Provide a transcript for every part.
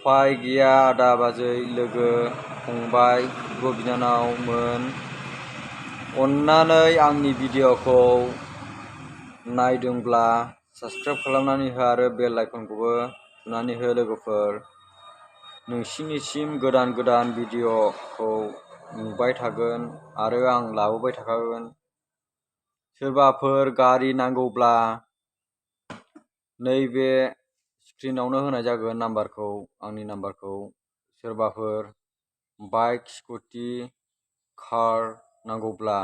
उफाय गैया आदा बाजै लोगो फंबाय बिब' बिनानावमोन, अन्नानै आंनि भिडिअखौ नायदोंब्ला साबस्क्राइब खालामनानै हो आरो बेल आइकनखौबो थुनानै हो लोगोफोर। नोंसिनिसिम गोदान गोदान भिडिअखौ नुबाय थागोन आरो आं लाबोबाय थाखागोन। सोरबाफोर गारि नांगौब्ला नैबे स्क्रिनावनो होनाय जागोन नाम्बारखौ, आंनि नाम्बारखौ। सोरबाफोर बाइक, स्कुटि, कार नांगौब्ला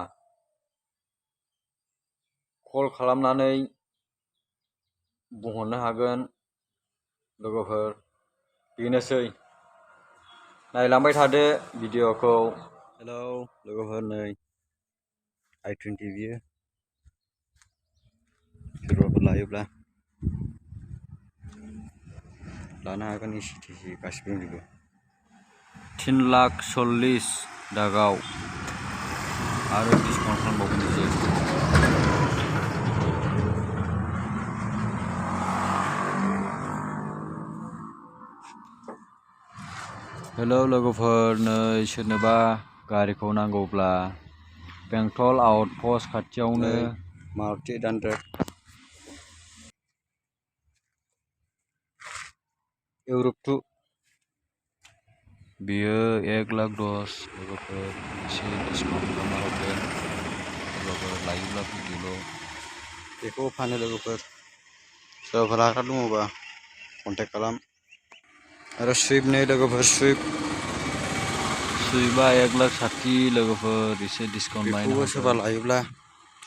कल खालामनानै बुंहरनो हागोन लोगोफोर। बेनोसै, नायलांबाय थादो भिडिअखौ। हेलौ लोगोफोर, नै i20 बियो, सोरबाफोर लायोब्ला लानो हागोन। एसि टिसि गासिबो दंजोबो। 3,40,000 दागाव आरो डिसकाउन्ट खालामबावगोनसो। हेलौ लोगोफोर, नै सोरनोबा गारिखौ नांगौब्ला बेंटल आउटपस्ट खाथियावनो मारुति 800 इउर'प 2 बियो 1,10,000 लोगोफोर। एसे डिसकाउन्ट खालामना हरगोन सोरबाफोर लायोब्ला फैदोल'। बेखौ फानो लोगोफोर, सोरबाफोर लाग्रा दङबा कन्टेक्ट खालाम। आरो सुइफ्ट नै लोगोफोर, सुइफ्टआ 1,60,000 लोगोफोर। एसे डिसकाउन्ट बानायनो हागोन सोरबा लायोब्ला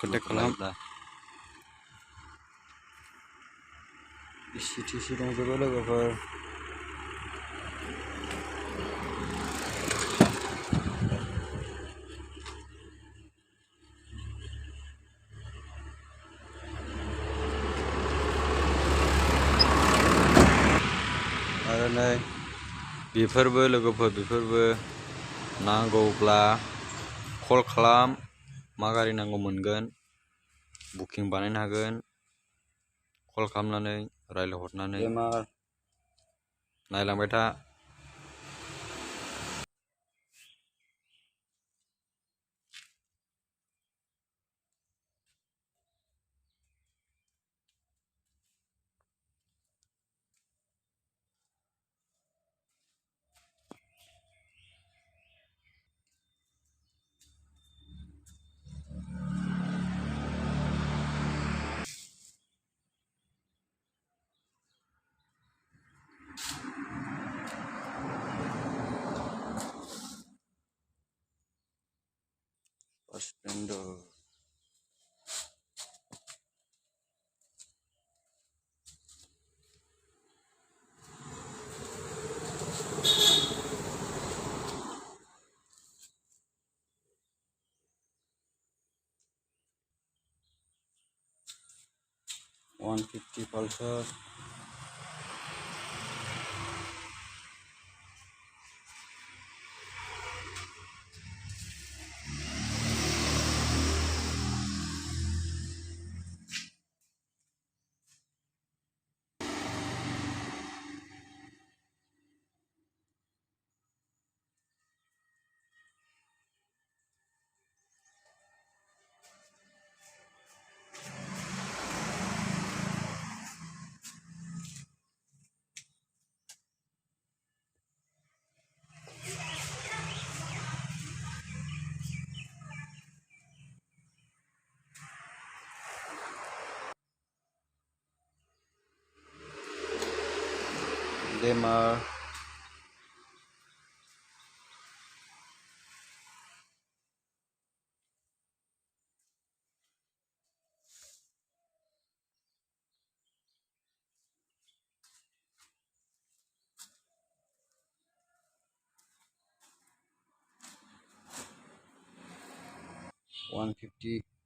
कन्टेक्ट खालाम। एसि टिसि दंजोबो लोगोफोर। आरो नै बेफोरबो लोगोफोर, बेफोरबो नांगौब्ला कल खालाम। मा गारि नांगौ मोनगोन, बुकिं बानायनो हागोन कल खालामनानै, रायज्लायहरनानै। नायलांबाय था। Splendor. $150 Pulsar. Glamour. $150.